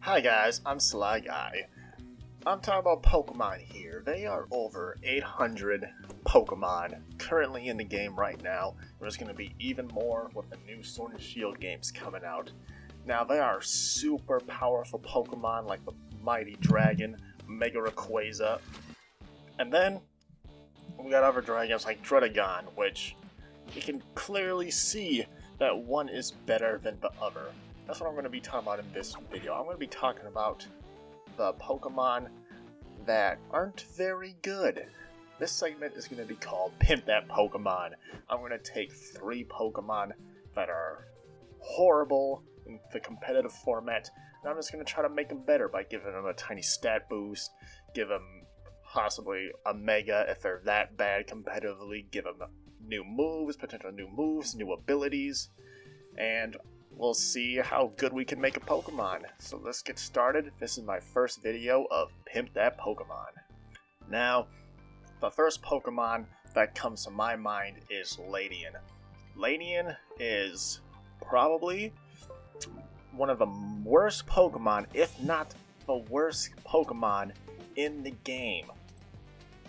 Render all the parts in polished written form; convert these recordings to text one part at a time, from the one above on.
Hi guys, I'm Sly Guy. I'm talking about Pokemon here. There are over 800 Pokemon currently in the game right now. There's going to be even more with the new Sword and Shield games coming out. Now there are super powerful Pokemon like the Mighty Dragon, Mega Rayquaza, and then we got other dragons like Druddigon, which you can clearly see that one is better than the other. That's what I'm going to be talking about in this video. I'm going to be talking about the Pokemon that aren't very good. This segment is going to be called Pimp That Pokemon. I'm going to take 3 Pokemon that are horrible in the competitive format, and I'm just going to try to make them better by giving them a tiny stat boost, give them possibly a Mega if they're that bad competitively, give them new moves, potential new moves, new abilities, and we'll see how good we can make a Pokemon. So let's get started. This is my first video of Pimp That Pokemon. Now, the first Pokemon that comes to my mind is Ledian. Ledian is probably one of the worst Pokemon, if not the worst Pokemon in the game.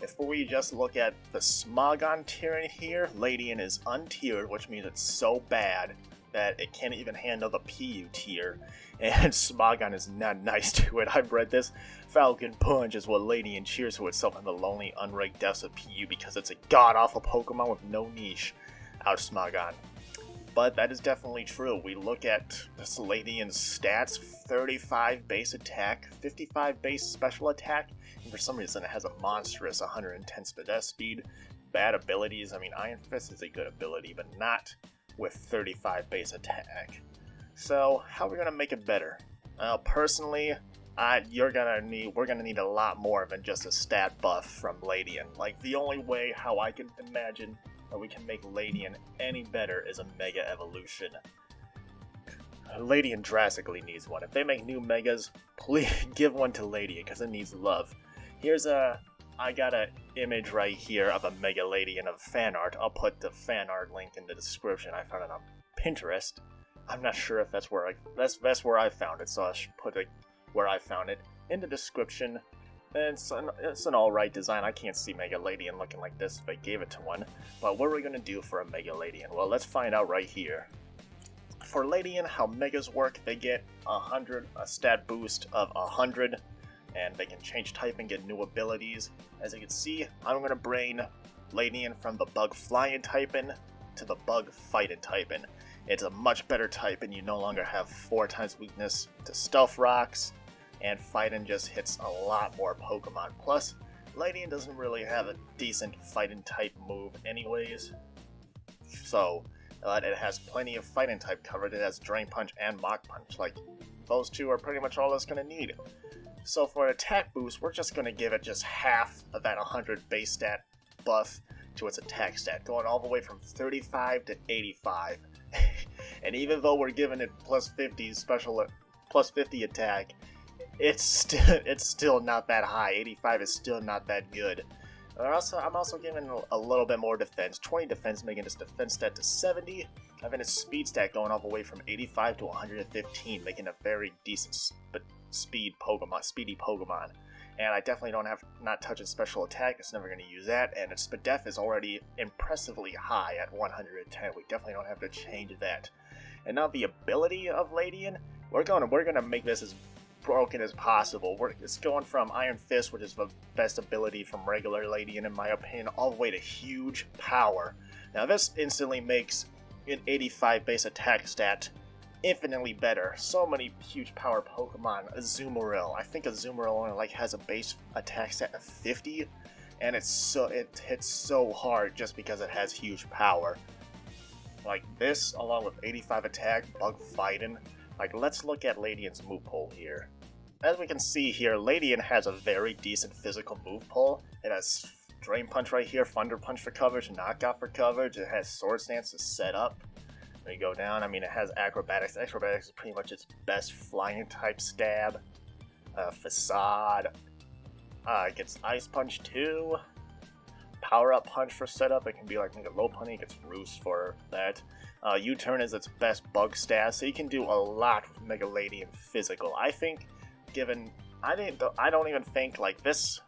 If we just look at the Smogon tier here, Ledian is untiered, which means it's so bad that it can't even handle the PU tier, and Smogon is not nice to it. I've read this. Falcon Punch is what Ledian cheers to itself in the lonely, unranked depths of PU because it's a god-awful Pokemon with no niche. Ouch, Smogon. But that is definitely true. We look at this Ledian's stats: 35 base attack, 55 base special attack, and for some reason it has a monstrous 110 speed. Bad abilities, I mean, Iron Fist is a good ability, but not with 35 base attack. So how are we gonna make it better? Personally, we're gonna need a lot more than just a stat buff from Ledian. Like, the only way how I can imagine that we can make Ledian any better is a Mega Evolution. Ledian drastically needs one. If they make new Megas, please give one to Ledian because it needs love. I got an image right here of a Mega Ledian of fan art. I'll put the fan art link in the description. I found it on Pinterest. I'm not sure if that's where that's where I found it, so I should put where I found it in the description. And it's an alright design. I can't see Mega Ledian looking like this if I gave it to one. But what are we gonna do for a Mega Ledian? Well, let's find out right here. For Ledian, how Megas work, they get a stat boost of 100. And they can change type and get new abilities. As you can see, I'm going to bring Ledian from the Bug Flying typing to the Bug Fighting typing. It's a much better type, and you no longer have 4 times weakness to Stealth Rocks, and Fighting just hits a lot more Pokemon. Plus, Ledian doesn't really have a decent Fighting type move anyways, so it has plenty of Fighting type covered. It has Drain Punch and Mach Punch. Like, those two are pretty much all it's going to need. So for an attack boost, we're just going to give it just half of that 100 base stat buff to its attack stat, going all the way from 35 to 85. And even though we're giving it plus 50 attack, it's still not that high. 85 is still not that good. I'm also giving a little bit more defense, 20 defense, making its defense stat to 70, and then its speed stat going all the way from 85 to 115, making a very decent speedy Pokemon. And I definitely not touching special attack. It's never going to use that, and its Spadef is already impressively high at 110. We definitely don't have to change that. And now the ability of Ledian, we're gonna make this as broken as possible. It's going from Iron Fist, which is the best ability from regular Ledian in my opinion, all the way to huge power. Now this instantly makes an 85 base attack stat infinitely better. So many huge power Pokemon. Azumarill. I think Azumarill only has a base attack stat of 50, and it hits so hard just because it has huge power. Like this, along with 85 attack, Bug Fighting. Like, let's look at Ledian's move pool here. As we can see here, Ledian has a very decent physical move pool. It has Drain Punch right here, Thunder Punch for coverage, Knockout for coverage. It has Sword Stance to set up. We go down, I mean, it has Acrobatics. Acrobatics is pretty much its best flying type stab. Facade. It gets Ice Punch too. Power Up Punch for setup. It can be like a low punny. It gets Roost for that. U-Turn is its best bug stat, so you can do a lot with Mega Ledian physical. I think given I don't even think like this.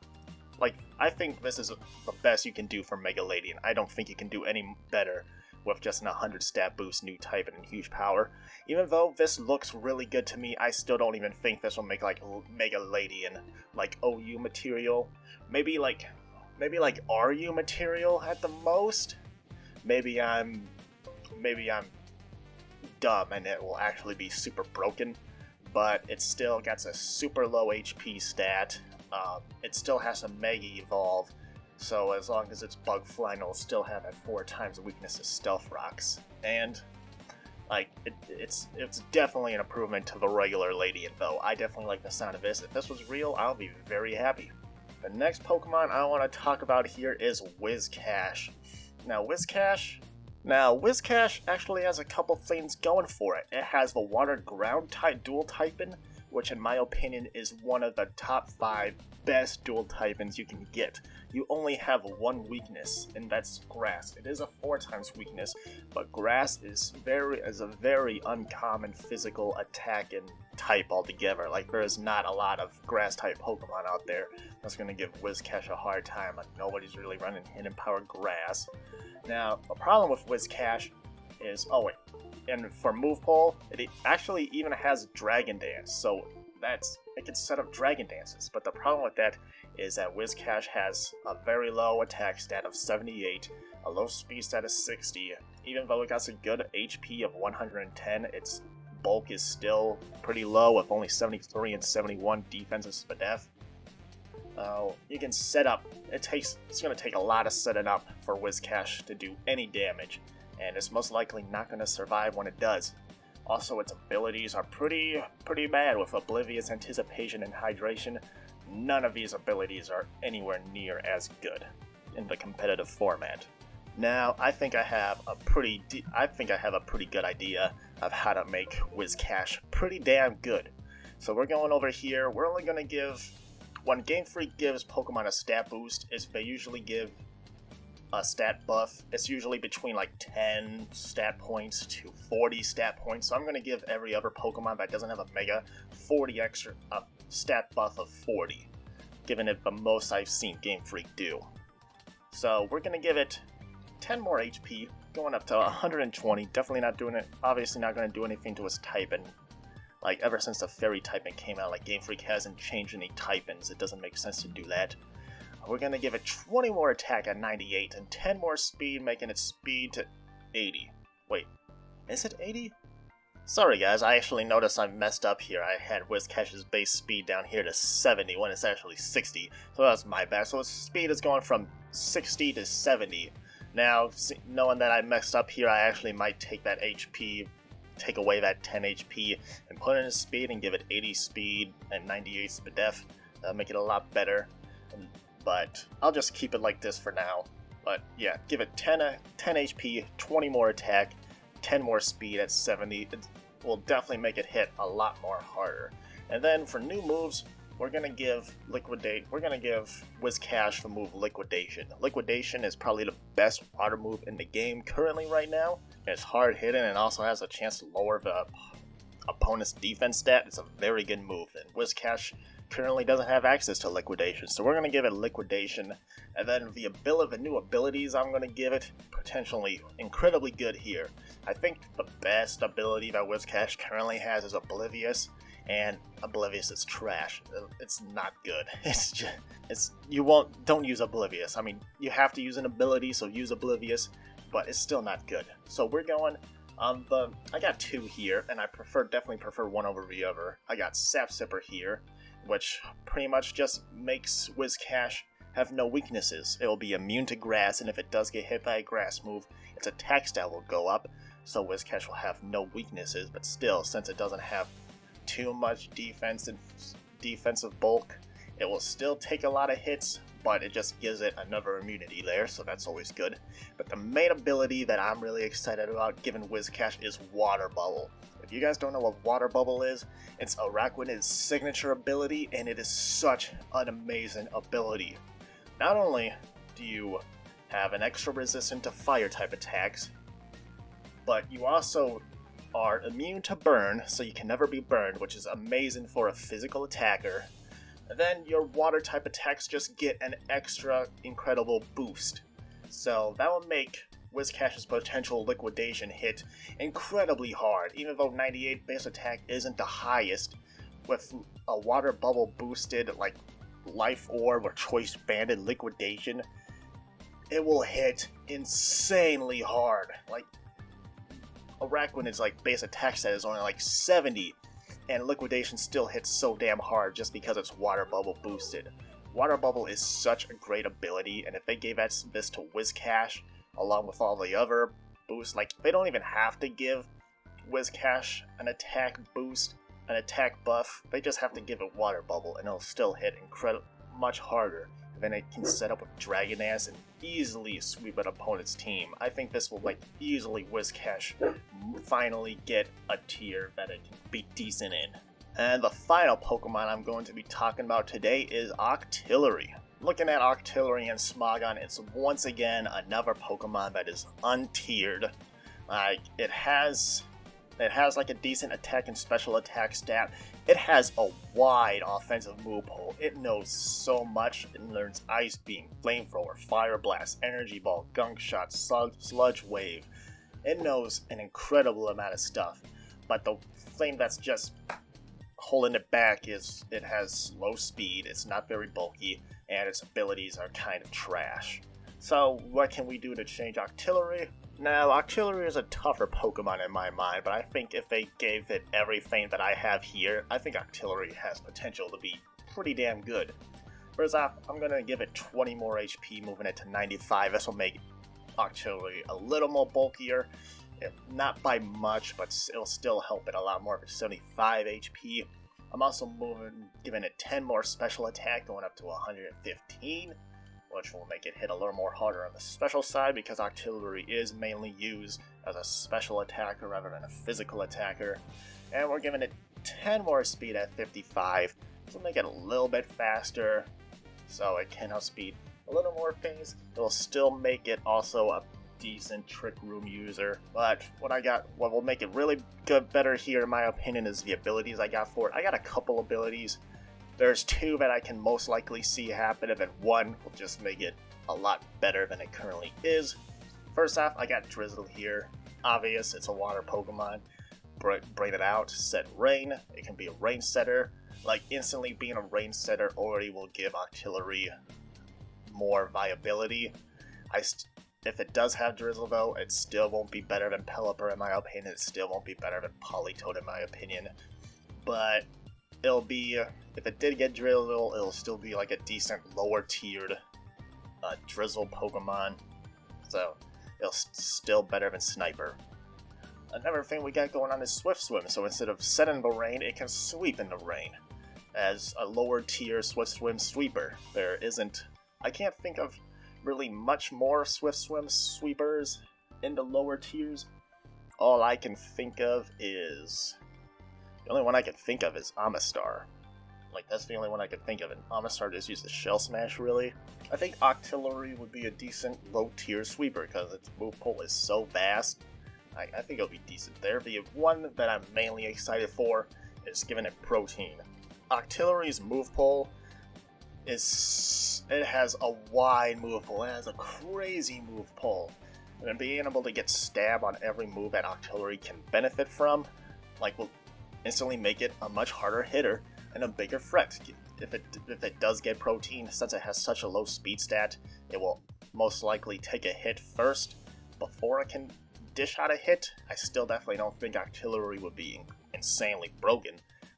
Like, I think this is the best you can do for Mega Ledian. I don't think you can do any better with just an 100 stat boost, new type, and huge power. Even though this looks really good to me, I still don't even think this will make like Mega Ledian like OU material. Maybe like RU material at the most. Maybe I'm dumb and it will actually be super broken, but it still gets a super low HP stat. It still has a Mega Evolve, so as long as it's Bug Flying, it'll still have at 4 times the weakness of Stealth Rocks. And like it's definitely an improvement to the regular Ledian, though. I definitely like the sound of this. If this was real, I'll be very happy. The next Pokemon I want to talk about here is Whiscash. Now Whiscash actually has a couple things going for it. It has the Water Ground type dual typing, which in my opinion is one of the top 5 best dual typings you can get. You only have one weakness, and that's Grass. It is a 4 times weakness, but Grass is a very uncommon physical attacking type altogether. Like, there is not a lot of Grass type Pokemon out there that's going to give Whiscash a hard time. Like, nobody's really running Hidden Power Grass. Now, the problem with Whiscash is, and for move pool, it actually even has Dragon Dance, so it can set up Dragon Dances. But the problem with that is that Whiscash has a very low attack stat of 78, a low speed stat of 60. Even though it got a good HP of 110, its bulk is still pretty low with only 73 and 71 defensive SPDF. You can set up. It's going to take a lot of setting up for Whiscash to do any damage, and it's most likely not going to survive when it does. Also, its abilities are pretty bad with Oblivious, Anticipation, and Hydration. None of these abilities are anywhere near as good in the competitive format. Now, I think I have a pretty good idea of how to make Whiscash pretty damn good. So we're going over here. We're only going to give, when Game Freak gives Pokemon a stat boost, they usually give a stat buff. It's usually between like 10 stat points to 40 stat points. So I'm going to give every other Pokemon that doesn't have a Mega 40 extra stat buff of 40, given it the most I've seen Game Freak do. So we're going to give it 10 more HP, going up to 120. Definitely not doing it. Obviously not going to do anything to its typing. Like, ever since the Fairy typing came out, like, Game Freak hasn't changed any typings. It doesn't make sense to do that. We're going to give it 20 more attack at 98 and 10 more speed, making its speed to 80. Wait, is it 80? Sorry guys, I actually noticed I messed up here. I had Whiscash's base speed down here to 70 when it's actually 60. So that's my bad. So its speed is going from 60 to 70. Now, knowing that I messed up here, I actually might take that HP, take away that 10 HP, and put in its speed and give it 80 speed and 98 SPDF. That'll make it a lot better. But I'll just keep it like this for now. But yeah, give it 10 HP, 20 more attack, 10 more speed at 70. It will definitely make it hit a lot more harder. And then for new moves, we're gonna give Whiscash the move Liquidation. Liquidation is probably the best water move in the game currently right now. It's hard hitting and also has a chance to lower the opponent's defense stat. It's a very good move, and Whiscash currently doesn't have access to Liquidation, so we're going to give it Liquidation. And then the new abilities I'm going to give it, potentially incredibly good here. I think the best ability that Whiscash currently has is Oblivious, and Oblivious is trash. It's not good. Don't use Oblivious. I mean, you have to use an ability, so use Oblivious, but it's still not good. So we're going I got 2 here, and I definitely prefer one over the other. I got Sap Sipper here, which pretty much just makes Whiscash have no weaknesses. It will be immune to grass, and if it does get hit by a grass move, its attack stat will go up, so Whiscash will have no weaknesses. But still, since it doesn't have too much defense and defensive bulk, it will still take a lot of hits, but it just gives it another immunity there, so that's always good. But the main ability that I'm really excited about giving Whiscash is Water Bubble. If you guys don't know what Water Bubble is, it's Araquanid's signature ability, and it is such an amazing ability. Not only do you have an extra resistance to fire type attacks, but you also are immune to burn, so you can never be burned, which is amazing for a physical attacker. And then your water type attacks just get an extra incredible boost. So that will make Whiscash's potential liquidation hit incredibly hard. Even though 98 base attack isn't the highest, with a water bubble boosted like life orb or choice banded liquidation, it will hit insanely hard. Like Araquanid's like base attack set is only like 70, and liquidation still hits so damn hard just because it's water bubble boosted. Water bubble is such a great ability, and if they gave this to Whiscash along with all the other boosts, like they don't even have to give Whiscash an attack boost, an attack buff. They just have to give it water bubble, and it'll still hit much harder. And then it can set up with Dragon Ass and easily sweep an opponent's team. I think this will like easily Whiscash finally get a tier that it can be decent in. And the final Pokemon I'm going to be talking about today is Octillery. Looking at Octillery and Smogon, it's once again another Pokemon that is untiered. Like it has like a decent attack and special attack stat. It has a wide offensive move pool. It knows so much. It learns Ice Beam, Flamethrower, Fire Blast, Energy Ball, Gunk Shot, Sludge Wave. It knows an incredible amount of stuff. But the thing that's just holding it back is it has low speed, it's not very bulky, and its abilities are kind of trash. So what can we do to change Octillery? Now, Octillery is a tougher Pokemon in my mind, but I think if they gave it everything that I have here, I think Octillery has potential to be pretty damn good. First off, I'm going to give it 20 more HP, moving it to 95. This will make Octillery a little more bulkier. Not by much, but it'll still help it a lot more for 75 HP. I'm also giving it 10 more special attack, going up to 115, which will make it hit a little more harder on the special side because Octillery is mainly used as a special attacker rather than a physical attacker. And we're giving it 10 more speed at 55, so make it a little bit faster, so it can outspeed a little more things. It'll still make it also a decent Trick Room user, but what will make it really better here in my opinion is the abilities I got for it. I got a couple abilities. There's two that I can most likely see happen, and then one will just make it a lot better than it currently is. First off, I got Drizzle here. Obvious, it's a water Pokemon. Bring it out, set rain. It can be a rain setter. Like instantly being a rain setter already will give Octillery more viability. If it does have Drizzle though, it still won't be better than Pelipper in my opinion. It still won't be better than Politoed in my opinion. But it'll be, if it did get Drizzle, it'll still be like a decent lower tiered Drizzle Pokemon. So it'll still better than Sniper. Another thing we got going on is Swift Swim. So instead of setting the rain, it can sweep in the rain. As a lower tier Swift Swim sweeper. I can't think of really much more Swift Swim sweepers in the lower tiers. All I can think of is... The only one I can think of is Amistar. Like, that's the only one I can think of, and Amistar just uses Shell Smash, really. I think Octillery would be a decent low-tier sweeper, because its move pool is so vast. I think it'll be decent there. The one that I'm mainly excited for is giving it Protein. Octillery's move pool it has a wide move pool. It has a crazy move pool. And being able to get stab on every move that Octillery can benefit from, like, will instantly make it a much harder hitter and a bigger threat. If it does get Protein, since it has such a low speed stat, it will most likely take a hit first before it can dish out a hit. I still definitely don't think Octillery would be insanely broken.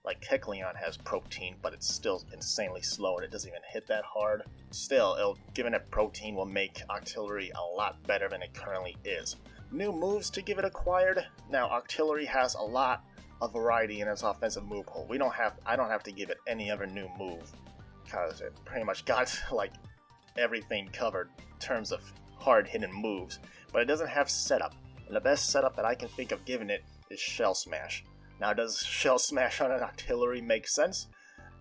Like Kecleon has Protein, but it's still insanely slow and it doesn't even hit that hard. Still, giving it Protein will make Octillery a lot better than it currently is. New moves to give it acquired. Now, Octillery has a lot of variety in its offensive move pool. I don't have to give it any other new move, because it pretty much got like everything covered in terms of hard-hitting moves. But it doesn't have setup, and the best setup that I can think of giving it is Shell Smash. Now, does Shell Smash on an Octillery make sense?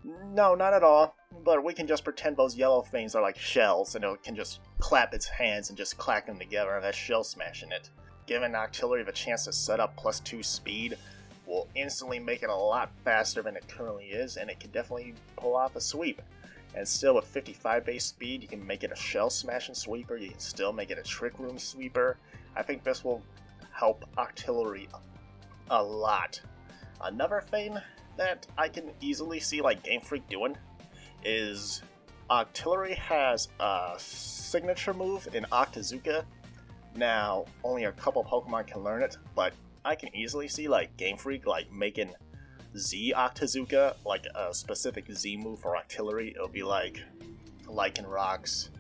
No, not at all. But we can just pretend those yellow things are like shells, and it can just clap its hands and just clack them together, and that's Shell Smashing it. giving Octillery the chance to set up +2 speed will instantly make it a lot faster than it currently is, and it can definitely pull off a sweep. And still with 55 base speed, you can make it a shell smashing sweeper, you can still make it a trick room sweeper. I think this will help Octillery a lot. Another thing that I can easily see like Game Freak doing is Octillery has a signature move in Octazooka. Now, only a couple Pokemon can learn it, but I can easily see like Game Freak like making Z Octazooka like a specific Z move for Octillery. It'll be like Lycanroc's.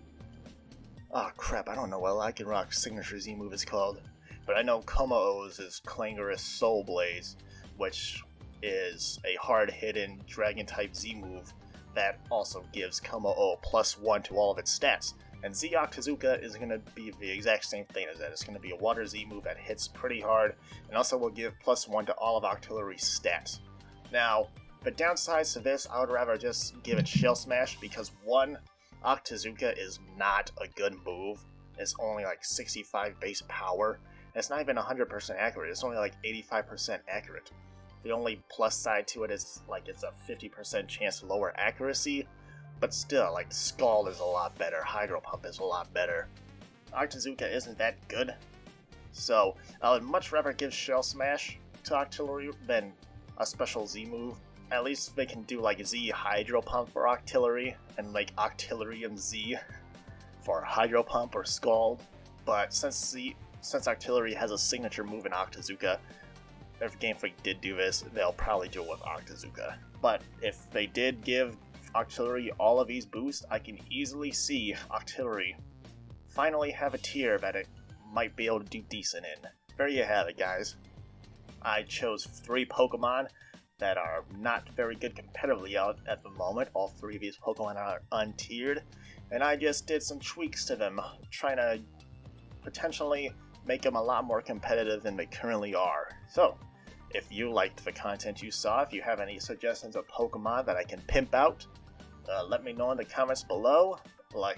Oh crap, I don't know what Lycanroc's signature Z move is called, but I know Como-O's is Clangorous Soul Blaze, which is a hard-hitting Dragon-type Z move that also gives Como-O +1 to all of its stats. And Z Octazooka is going to be the exact same thing as that. It's going to be a Water Z move that hits pretty hard, and also will give +1 to all of Octillery's stats. Now, the downsides to this, I would rather just give it Shell Smash, because one, Octazooka is not a good move. It's only like 65 base power. It's not even 100% accurate. It's only like 85% accurate. The only plus side to it is like it's a 50% chance lower accuracy, but still, like Scald is a lot better, Hydro Pump is a lot better. Octazooka isn't that good, so I would much rather give Shell Smash to Octillery than a special Z move. At least they can do like Z Hydro Pump for Octillery, and like Octillery and Z for Hydro Pump or Scald. But since Octillery has a signature move in Octazooka, if Game Freak did do this, they'll probably do it with Octazooka. But if they did give Octillery all of these boosts, I can easily see Octillery finally have a tier that it might be able to do decent in. There you have it, guys. I chose 3 Pokemon that are not very good competitively out at the moment. All 3 of these Pokemon are untiered, and I just did some tweaks to them, trying to potentially make them a lot more competitive than they currently are. So, if you liked the content you saw, if you have any suggestions of Pokemon that I can pimp out, let me know in the comments below.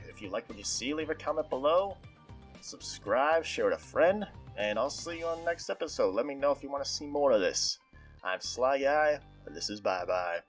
If you like what you see, leave a comment below. Subscribe, share with a friend, and I'll see you on the next episode. Let me know if you want to see more of this. I'm Sly Guy, and this is Bye Bye.